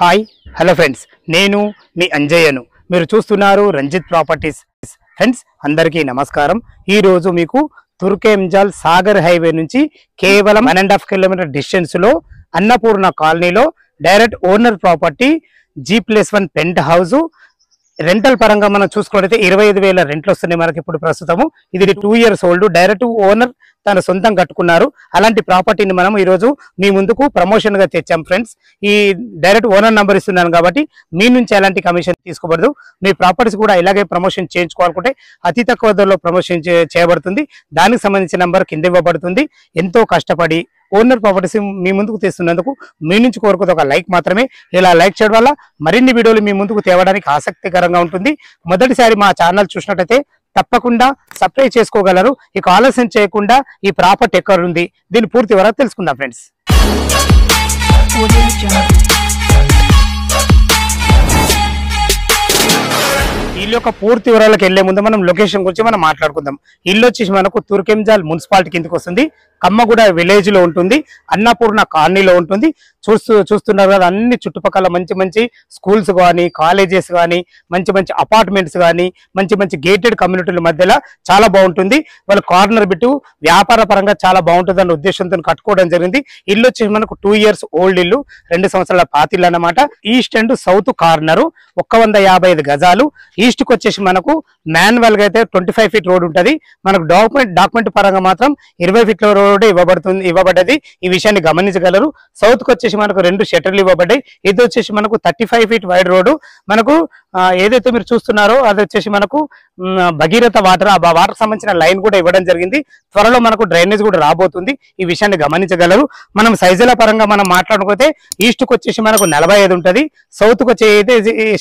Hi hello friends, నేను మీ అంజయ్యను. మీరు చూస్తున్నారు రంజిత్ ప్రాపర్టీస్. ఫ్రెండ్స్ అందరికీ నమస్కారం. ఈరోజు మీకు తుర్కెంజాల్ సాగర్ హైవే నుంచి కేవలం 1.5 కిలోమీటర్ డిస్టెన్స్లో అన్నపూర్ణ కాలనీలో direct owner property G+1 penthouse. Rental పరంగా మనం చూసుకున్నట్లయితే 25,000 రెంట్లు వస్తున్నాయి మనకి ఇప్పుడు ప్రస్తుతము. ఇది 2 years ఓల్డ్. డైరెక్ట్ ఓనర్ తన సొంతం కట్టుకున్నారు. అలాంటి ప్రాపర్టీని మనం ఈరోజు మీ ముందుకు ప్రమోషన్ గా తెచ్చాం ఫ్రెండ్స్. ఈ డైరెక్ట్ ఓనర్ నంబర్ ఇస్తున్నాను కాబట్టి మీ నుంచి ఎలాంటి కమిషన్ తీసుకోబడదు. మీ ప్రాపర్టీస్ కూడా ఇలాగే ప్రమోషన్ చేయించుకోవాలనుకుంటే అతి తక్కువ ధరలో ప్రమోషన్ చేయబడుతుంది. దానికి సంబంధించిన నంబర్ కింద ఇవ్వబడుతుంది. ఎంతో కష్టపడి ఓనర్ ప్రాపర్టీస్ మీ ముందుకు తెస్తున్నందుకు మీ నుంచి కోరుకునే ఒక లైక్ మాత్రమే. ఇలా లైక్ చేయడం వల్ల మరిన్ని వీడియోలు మీ ముందుకు తేవడానికి ఆసక్తికరంగా ఉంటుంది. మొదటిసారి మా ఛానల్ చూసినట్లయితే తప్పకుండా సబ్స్క్రైబ్ చేసుకోగలరు. ఇక ఆలస్యం చేయకుండా ఈ ప్రాపర్టీ ఎక్కడ ఉంది, దీని పూర్తి వివరాలు తెలుసుకుందాం ఫ్రెండ్స్. ఇల్లు యొక్క పూర్తి వివరాలకు వెళ్లే ముందు మనం లొకేషన్ గురించి మనం మాట్లాడుకుందాం. ఇల్లు వచ్చేసి మనకు తుర్కెంజాల్ మున్సిపాలిటీ కిందకి వస్తుంది. కమ్మగూడ విలేజ్ లో ఉంటుంది. అన్నపూర్ణ కాలనీలో ఉంటుంది. చూస్తున్నారు కదా, అన్ని చుట్టుపక్కల మంచి మంచి స్కూల్స్ కానీ, కాలేజెస్ కానీ, మంచి మంచి అపార్ట్మెంట్స్ కానీ, మంచి మంచి గేటెడ్ కమ్యూనిటీల మధ్యలో చాలా బాగుంటుంది. వాళ్ళు కార్నర్ బిట్టు వ్యాపార పరంగా చాలా బాగుంటుంది అన్న ఉద్దేశంతో కట్టుకోవడం జరిగింది. ఇల్లు వచ్చేసి మనకు 2 years ఓల్డ్ ఇల్లు, 2 సంవత్సరాల పాతిల్లు అన్నమాట. ఈస్ట్ అండ్ సౌత్ కార్నర్ 155 గజాలు. ఈస్ట్ కి వచ్చేసి మనకు మాన్యువల్ గా అయితే 25 feet రోడ్ ఉంటుంది. మనకు డాక్యుమెంట్ పరంగా మాత్రం 20 feet రోడ్ ఇవ్వబడ్డది. ఈ విషయాన్ని గమనించగలరు. సౌత్ కి వచ్చేసి మనకు 2 షట్టర్లు ఇవ్వబడ్డాయి. ఇది వచ్చేసి మనకు 35 feet వైడ్ రోడ్డు. మనకు ఏదైతే మీరు చూస్తున్నారో అది వచ్చేసి మనకు భగీరథ వాటర్, ఆ వాటర్ సంబంధించిన లైన్ కూడా ఇవ్వడం జరిగింది. త్వరలో మనకు డ్రైనేజ్ కూడా రాబోతుంది. ఈ విషయాన్ని గమనించగలరు. మనం సైజుల పరంగా మనం మాట్లాడుకుంటే ఈస్ట్ కు వచ్చేసి మనకు 45 ఉంటుంది. సౌత్ కు వచ్చే అయితే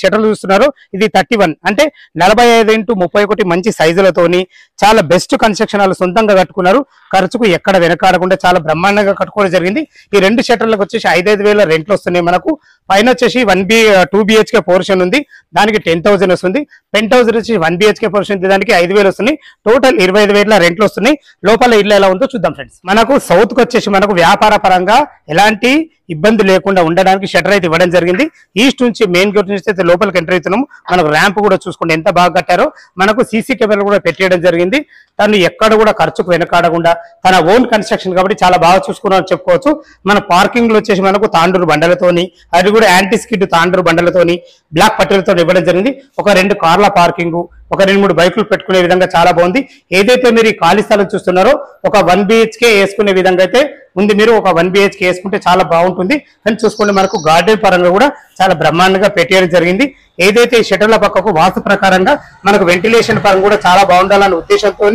షట్టర్లు చూస్తున్నారో ఇది 31, అంటే 45 x 31 మంచి సైజులతోని చాలా బెస్ట్ కన్స్ట్రక్షన్ వాళ్ళు సొంతంగా కట్టుకున్నారు. ఖర్చుకు ఎక్కడ వెనకాడకుండా చాలా బ్రహ్మాండంగా కట్టుకోవడం జరిగింది. ఈ 2 షట్టర్లకు వచ్చేసి 5,000 రెంట్లు వస్తున్నాయి మనకు. పైన వచ్చేసి 2 BHK పోర్షన్ ఉంది, దానికి 10,000 వస్తుంది. పెంట్ హౌస్ వచ్చి 1 BHK పోర్షన్ దానికి 5,000 వస్తున్నాయి. టోటల్ 25,000 రెంట్లు వస్తున్నాయి. లోపల ఇల్లు ఎలా ఉందో చూద్దాం ఫ్రెండ్స్. మనకు సౌత్ కు వచ్చేసి మనకు వ్యాపార పరంగా ఎలాంటి ఇబ్బంది లేకుండా ఉండడానికి షట్టర్ అయితే ఇవ్వడం జరిగింది. ఈస్ట్ నుంచి మెయిన్ గేట్ నుంచి అయితే లోపలికి ఎంటర్ అవుతున్నాము. మనకు ర్యాంప్ కూడా చూసుకోండి ఎంత బాగా కట్టారో. మనకు సీసీ కెమెరాలు కూడా పెట్టేయడం జరిగింది. తను ఎక్కడ కూడా ఖర్చుకు వెనకాడకుండా తన ఓన్ కన్స్ట్రక్షన్ కాబట్టి చాలా బాగా చూసుకున్నారని చెప్పుకోవచ్చు. మన పార్కింగ్ లో వచ్చేసి మనకు తాండూరు బండలతోని, అది కూడా యాంటీ స్కిడ్ తాండూరు బండలతోని బ్లాక్ పట్టెలతో ఇవ్వడం జరిగింది. ఒక 2 కార్ల పార్కింగ్, ఒక 2-3 బైకులు పెట్టుకునే విధంగా చాలా బాగుంది. ఏదైతే మీరు ఈ ఖాళీ స్థలం చూస్తున్నారో ఒక 1 BHK వేసుకునే విధంగా అయితే ఉంది. మీరు ఒక 1 BHK వేసుకుంటే చాలా బాగుంటుంది అని చూసుకోండి. మనకు గార్డెన్ పరంగా కూడా చాలా బ్రహ్మాండంగా పెట్టేయడం జరిగింది. ఏదైతే ఈ షట్టర్ల పక్కకు వాస్తు ప్రకారంగా మనకు వెంటిలేషన్ పరంగా కూడా చాలా బాగుండాలనే ఉద్దేశంతో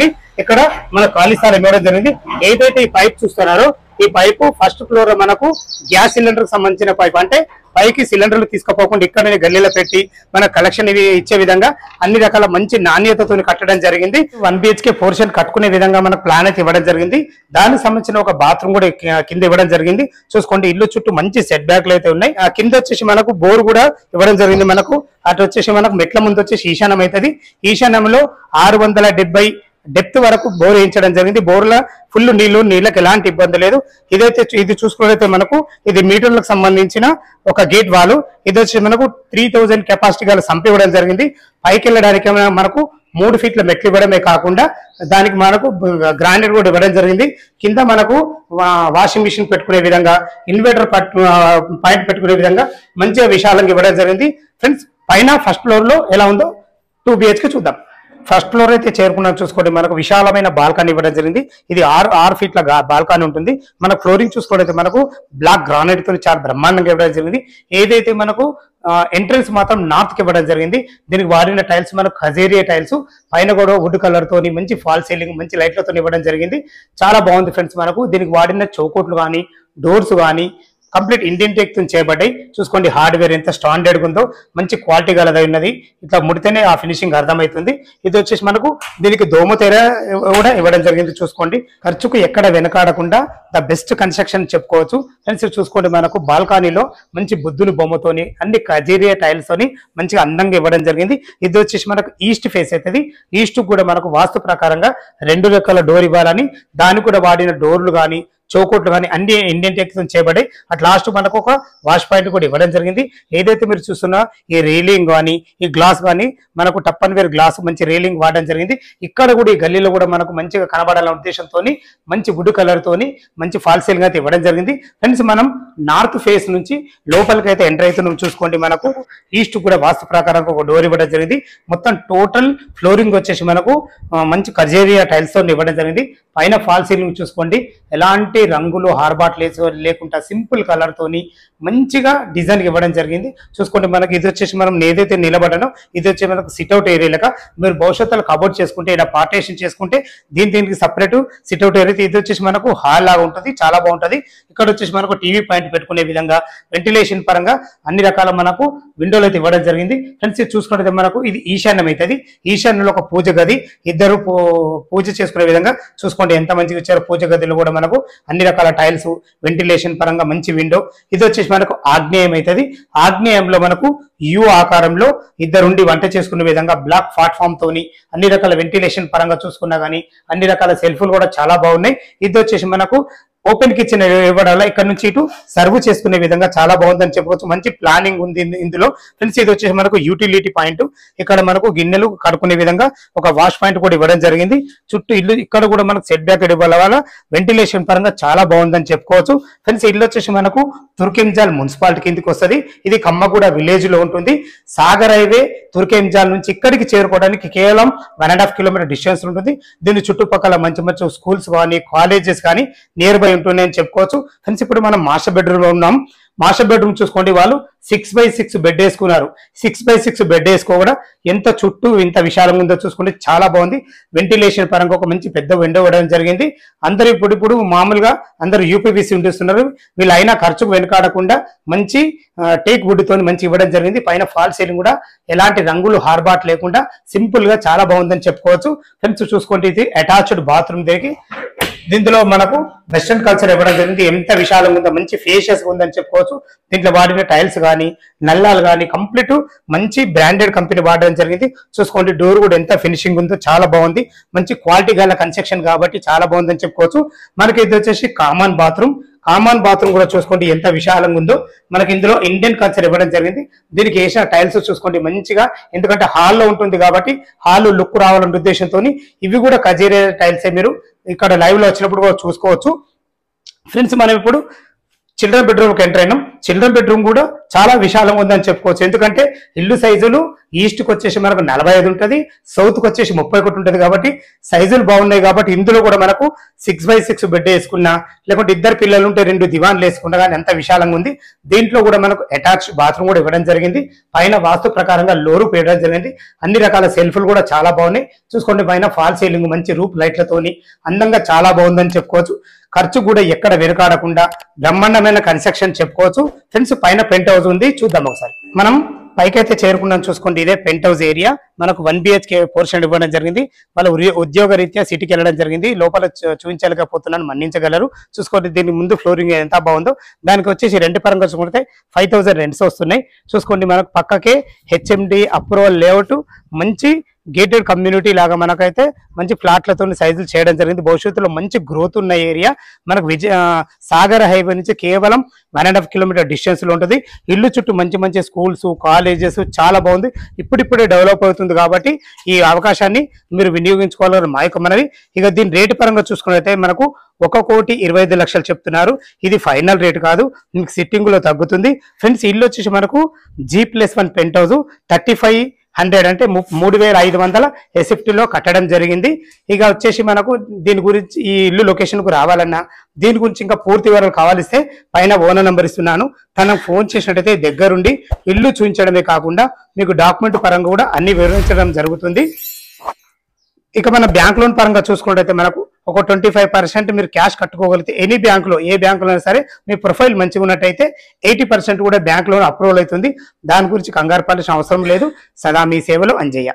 ఇక్కడ మన ఖాళీ స్థలం ఇవ్వడం జరిగింది. ఏదైతే ఈ పైప్ చూస్తున్నారో ఈ పైపు ఫస్ట్ ఫ్లోర్ లో మనకు గ్యాస్ సిలిండర్ కి సంబంధించిన పైప్, అంటే పైకి సిలిండర్లు తీసుకుపోకుండా ఇక్కడనే గల్లీలో పెట్టి మన కలెక్షన్ ఇవి ఇచ్చే విధంగా అన్ని రకాల మంచి నాణ్యతతో కట్టడం జరిగింది. 1 BHK పోర్షన్ కట్టుకునే విధంగా మనకు ప్లాన్ అయితే ఇవ్వడం జరిగింది. దానికి సంబంధించిన ఒక బాత్రూమ్ కూడా కింద ఇవ్వడం జరిగింది. చూసుకోండి, ఇల్లు చుట్టూ మంచి సెట్ బ్యాక్లు అయితే ఉన్నాయి. ఆ కింద వచ్చేసి మనకు బోర్ కూడా ఇవ్వడం జరిగింది. మనకు అటు వచ్చేసి మనకు మెట్ల ముందు వచ్చేసి ఈశాన్యం అవుతుంది. ఈశాన్యంలో 670 డెప్త్ వరకు బోర్ వేయించడం జరిగింది. బోర్ల ఫుల్ నీళ్ళకి ఎలాంటి ఇబ్బంది లేదు. ఇది చూసుకున్నట్లయితే మనకు ఇది మీటర్లకు సంబంధించిన ఒక గేట్ వాల్. ఇది వచ్చి మనకు 3000 కెపాసిటీ గల సంప్ ఇవ్వడం జరిగింది. పైకి వెళ్ళడానికి మనకు 3 feet మెట్లు ఇవ్వడమే కాకుండా దానికి మనకు గ్రానైట్ కూడా ఇవ్వడం జరిగింది. కింద మనకు వాషింగ్ మిషన్ పెట్టుకునే విధంగా, ఇన్వర్టర్ పాయింట్ పెట్టుకునే విధంగా మంచిగా విశాలంగా ఇవ్వడం జరిగింది. ఫ్రెండ్స్, పైన ఫస్ట్ ఫ్లోర్ లో ఎలా ఉందో 2 BHK చూద్దాం. ఫస్ట్ ఫ్లోర్ అయితే చేరుకున్నాం. చూసుకోండి, మనకు విశాలమైన బాల్కనీ ఇవ్వడం జరిగింది. ఇది 6 feet బాల్కనీ ఉంటుంది. మన ఫ్లోరింగ్ చూసుకోవడం మనకు బ్లాక్ గ్రానైట్ తో చాలా బ్రహ్మాండంగా ఇవ్వడం జరిగింది. ఏదైతే మనకు ఎంట్రన్స్ మాత్రం నార్త్ కి ఇవ్వడం జరిగింది. దీనికి వాడిన టైల్స్ మనకు ఖజేరియా టైల్స్, పైన కూడా వుడ్ కలర్ తోని మంచి ఫాల్ సీలింగ్, మంచి లైట్లతో ఇవ్వడం జరిగింది. చాలా బాగుంది ఫ్రెండ్స్. మనకు దీనికి వాడిన చౌకోట్లు కానీ, డోర్స్ కానీ కంప్లీట్ ఇండియన్ టెక్ తో చేయబడ్డాయి. చూసుకోండి, హార్డ్వేర్ ఎంత స్టాండర్డ్ గా ఉందో, మంచి క్వాలిటీ గలదై ఉన్నది. ఇట్లా ముడితేనే ఆ ఫినిషింగ్ అర్థమవుతుంది. ఇది వచ్చేసి మనకు దీనికి దోమతెర కూడా ఇవ్వడం జరిగింది. చూసుకోండి, ఖర్చుకు ఎక్కడ వెనకాడకుండా ద బెస్ట్ కన్స్ట్రక్షన్ చెప్పుకోవచ్చు. ఫ్రెండ్స్ చూసుకోండి, మనకు బాల్కనీలో మంచి బుద్ధుని బొమ్మతోని అన్ని ఖజీరియా టైల్స్ తోని మంచిగా అందంగా ఇవ్వడం జరిగింది. ఇది వచ్చేసి మనకు ఈస్ట్ ఫేస్ అవుతుంది. ఈస్ట్ కూడా మనకు వాస్తు ప్రకారంగా 2 రెక్కల డోర్ ఇవ్వాలని, దానికి కూడా వాడిన డోర్లు కానీ చౌకోట్లు కానీ అన్ని ఇండియన్ టెక్ తో చేయబడి అట్ లాస్ట్ మనకు ఒక వాష్ పాయింట్ కూడా ఇవ్వడం జరిగింది. ఏదైతే మీరు చూస్తున్నా ఈ రీలింగ్ కానీ ఈ గ్లాస్ కానీ మనకు టప్ అండ్ వేర్ గ్లాస్ మంచి రీలింగ్ వాడడం జరిగింది. ఇక్కడ కూడా ఈ గల్లీలో కూడా మనకు మంచిగా కనబడాలనే ఉద్దేశంతో మంచి వుడ్ కలర్ తోని మంచి ఫాల్ సీలింగ్ అయితే ఇవ్వడం జరిగింది. ఫ్రెండ్స్ మనం నార్త్ ఫేస్ నుంచి లోపలికి అయితే ఎంటర్ అవుతున్నాం. చూసుకోండి మనకు ఈస్ట్ కూడా వాస్తు ప్రకారం ఒక డోర్ ఇవ్వడం జరిగింది. మొత్తం టోటల్ ఫ్లోరింగ్ వచ్చేసి మనకు మంచి కర్జేరియా టైల్స్ తో ఇవ్వడం జరిగింది. పైన ఫాల్ సీలింగ్ చూసుకోండి ఎలాంటి రంగులు హార్బాట్ లేకుండా సింపుల్ కలర్ తోని మంచిగా డిజైన్ ఇవ్వడం జరిగింది. చూసుకోండి మనకి ఇది వచ్చేసి మనం ఏదైతే నిలబడనో ఇది వచ్చి మనకు సిట్అవుట్ ఏరియా లెక్క మీరు భవిష్యత్తులో కబోర్డ్ చేసుకుంటే ఇలా పార్టేషన్ చేసుకుంటే దీనికి సపరేట్ సిట్అవుట్ ఏరియా. ఇది వచ్చేసి మనకు హాల్ లాగా ఉంటుంది, చాలా బాగుంటుంది. ఇక్కడ వచ్చేసి మనకు టీవీ పాయింట్ పెట్టుకునే విధంగా వెంటిలేషన్ పరంగా అన్ని రకాల మనకు విండోలు అయితే ఇవ్వడం జరిగింది. ఫ్రెండ్స్ ఇది చూసుకుంటే మనకు ఇది ఈశాన్యం అవుతుంది. ఈశాన్యంలో ఒక పూజ గది, ఇద్దరు పూజ చేసుకునే విధంగా చూసుకోండి ఎంత మంచిగా ఇచ్చారు. పూజ గదిలో కూడా మనకు అన్ని రకాల టైల్స్ వెంటిలేషన్ పరంగా మంచి విండో. ఇది వచ్చేసి మనకు ఆగ్నేయం అవుతుంది. ఆగ్నేయంలో మనకు యు ఆకారంలో ఇద్దరుండి వంట చేసుకునే విధంగా బ్లాక్ ప్లాట్ఫామ్ తోని అన్ని రకాల వెంటిలేషన్ పరంగా చూసుకున్నా కానీ అన్ని రకాల సెల్ఫ్లు కూడా చాలా బాగున్నాయి. ఇది వచ్చేసి మనకు ఓపెన్ కిచెన్ ఇవ్వడం వల్ల ఇక్కడ నుంచి ఇటు సర్వ్ చేసుకునే విధంగా చాలా బాగుందని చెప్పుకోవచ్చు. మంచి ప్లానింగ్ ఉంది ఇందులో. ఫ్రెండ్స్ ఇది వచ్చేసి మనకు యూటిలిటీ పాయింట్. ఇక్కడ మనకు గిన్నెలు కడుక్కునే విధంగా ఒక వాష్ పాయింట్ కూడా ఇవ్వడం జరిగింది. చుట్టూ ఇల్లు ఇక్కడ కూడా మనకు సెట్ బ్యాక్ ఇవ్వడం వల్ల వెంటిలేషన్ పరంగా చాలా బాగుందని చెప్పుకోవచ్చు. ఫ్రెండ్స్ ఇల్లు వచ్చేసి మనకు తుర్కెంజాల్ మున్సిపాలిటీ కిందకి వస్తుంది. ఇది కమ్మగూడ విలేజ్ లో ఉంటుంది. సాగర్ హైవే తుర్కెంజాల్ నుంచి ఇక్కడికి చేరుకోవడానికి కేవలం 1.5 కిలోమీటర్ డిస్టెన్స్ ఉంటుంది. దీని చుట్టుపక్కల మంచి మంచి స్కూల్స్ కానీ కాలేజెస్ కానీ నియర్ బై ఉంటున్నాయని చెప్పుకోవచ్చు. ఫ్రెండ్స్ ఇప్పుడు మనం మాస్టర్ బెడ్రూమ్ లో ఉన్నాం. మాస్టర్ బెడ్రూమ్ చూసుకోండి వాళ్ళు 6x6 బెడ్ వేసుకున్నారు. 6x6 బెడ్ వేసుకోవడం ఎంత చుట్టూ ఇంత విశాలంగా ఉందో చూసుకోండి, చాలా బాగుంది. వెంటిలేషన్ పరంగా ఒక మంచి పెద్ద విండో ఇవ్వడం జరిగింది. అందరూ ఇప్పుడు మామూలుగా అందరూ యూపీవీసీ ఉండిస్తున్నారు. వీళ్ళు అయినా ఖర్చుకు వెనకాడకుండా మంచి టేక్ వుడ్ తోని మంచి ఇవ్వడం జరిగింది. పైన ఫాల్ సీలింగ్ కూడా ఎలాంటి రంగులు హార్బాట్ లేకుండా సింపుల్ గా చాలా బాగుందని చెప్పుకోవచ్చు. ఫ్రెండ్స్ చూసుకోండి ఇది అటాచ్డ్ బాత్రూమ్ దగ్గరికి దీంట్లో మనకు వెస్టర్న్ కల్చర్ ఇవ్వడం జరిగింది. ఎంత విశాలంగా ఉందో మంచి ఫేషియస్ ఉందని చెప్పుకోవచ్చు. దీంట్లో వాడిన టైల్స్ కానీ నల్లాలు కానీ కంప్లీట్ మంచి బ్రాండెడ్ కంపెనీ వాడడం జరిగింది. చూసుకోండి డోర్ కూడా ఎంత ఫినిషింగ్ ఉందో చాలా బాగుంది. మంచి క్వాలిటీ గల కన్స్ట్రక్షన్ కాబట్టి చాలా బాగుందని చెప్పుకోవచ్చు. మనకి ఇది వచ్చేసి కామన్ బాత్రూమ్. కామన్ బాత్రూమ్ కూడా చూసుకోండి ఎంత విశాలంగా ఉందో. మనకి ఇందులో ఇండియన్ కల్చర్ ఇవ్వడం జరిగింది. దీనికి వేసిన టైల్స్ చూసుకోండి మంచిగా, ఎందుకంటే హాల్లో ఉంటుంది కాబట్టి హాల్ లుక్ రావాలనే ఉద్దేశంతో ఇవి కూడా కజేరియా టైల్సే మీరు ఇక్కడ లైవ్ లో వచ్చినప్పుడు కూడా చూసుకోవచ్చు. ఫ్రెండ్స్ మనం ఇప్పుడు చిల్డ్రన్ బెడ్రూమ్ కి ఎంటర్ అయినాం. చిల్డ్రన్ బెడ్రూమ్ కూడా చాలా విశాలంగా ఉందని చెప్పుకోవచ్చు. ఎందుకంటే ఇల్లు సైజులు ఈస్ట్ కి వచ్చేసి మనకు 45 ఉంటుంది, సౌత్ కి వచ్చేసి 31 ఉంటుంది కాబట్టి సైజులు బాగున్నాయి. కాబట్టి ఇందులో కూడా మనకు 6x6 బెడ్ వేసుకున్నా లేకుంటే ఇద్దరు పిల్లలు ఉంటే 2 దివాన్లు వేసుకున్నా కానీ ఎంత విశాలంగా ఉంది. దీంట్లో కూడా మనకు అటాచ్ బాత్రూమ్ కూడా ఇవ్వడం జరిగింది. పైన వాస్తు ప్రకారంగా లోరు వేయడం జరిగింది. అన్ని రకాల సెల్ఫ్లు కూడా చాలా బాగున్నాయి. చూసుకోండి పైన ఫాల్ సీలింగ్ మంచి రూప్ లైట్లతోని అందంగా చాలా బాగుందని చెప్పుకోవచ్చు. ఖర్చు కూడా ఎక్కడ వెనుకాడకుండా బ్రహ్మాండమైన కన్స్ట్రక్షన్ చెప్పుకోవచ్చు. ఫ్రెండ్స్ పైన పెంట్ హౌస్ ఉంది, చూద్దాం ఒకసారి. మనం పైకైతే చేరుకున్నాం. చూసుకోండి ఇదే పెంట్ హౌస్ ఏరియా. మనకు 1 BHK పోర్షన్ ఇవ్వడం జరిగింది. వాళ్ళ ఉద్యోగ రీత్యా సిటీకి వెళ్ళడం జరిగింది. లోపల చూపించలేకపోతున్నాను, మన్నించగలరు. చూసుకోండి దీని ముందు ఫ్లోరింగ్ ఎంత బాగుందో. దానికి వచ్చేసి రెంట్ పరంగా చూసుకుంటే 5000 రెంట్స్ వస్తున్నాయి. చూసుకోండి మనకు పక్కకే HMD అప్రూవల్ లేఅవుట్ మంచి గేటెడ్ కమ్యూనిటీ లాగా మనకైతే మంచి ఫ్లాట్లతో సైజులు చేయడం జరిగింది. భవిష్యత్తులో మంచి గ్రోత్ ఉన్న ఏరియా. మనకు సాగర్ హైవే నుంచి కేవలం 1.5 కిలోమీటర్ డిస్టెన్స్ లో ఉంటుంది. ఇల్లు చుట్టూ మంచి మంచి స్కూల్స్ కాలేజెస్ చాలా బాగుంది. ఇప్పుడిప్పుడే డెవలప్ అవుతుంది కాబట్టి ఈ అవకాశాన్ని మీరు వినియోగించుకోవాలని మా యొక్క మనవి. ఇక దీని రేటు పరంగా చూసుకున్నట్లయితే మనకు 1,25,00,000 చెప్తున్నారు. ఇది ఫైనల్ రేట్ కాదు, మీకు సిట్టింగ్ లో తగ్గుతుంది. ఫ్రెండ్స్ ఇల్లు వచ్చేసి మనకు G+1 పెంట్ హౌస్ 3500 అంటే 3500 SFT లో కట్టడం జరిగింది. ఇక వచ్చేసి మనకు దీని గురించి ఈ ఇల్లు లొకేషన్ కు రావాలన్నా దీని గురించి ఇంకా పూర్తి వివరాలు కావాలిస్తే పైన ఓనర్ నెంబర్ ఇస్తున్నాను. తనకు ఫోన్ చేసినట్టయితే దగ్గరుండి ఇల్లు చూపించడమే కాకుండా మీకు డాక్యుమెంట్ పరంగా కూడా అన్ని వివరించడం జరుగుతుంది. ఇక మన బ్యాంక్ లోన్ పరంగా చూసుకున్నట్టయితే మనకు ఒక 25% మీరు క్యాష్ కట్టుకోగలిగితే ఎనీ బ్యాంకులో ఏ బ్యాంకులో అయినా సరే మీ ప్రొఫైల్ మంచిగా ఉన్నట్టయితే 80% కూడా బ్యాంక్ లోన్ అప్రూవల్ అవుతుంది. దాని గురించి కంగారు పడాల్సిన అవసరం లేదు. సదా మీ సేవలో అంజయ్య.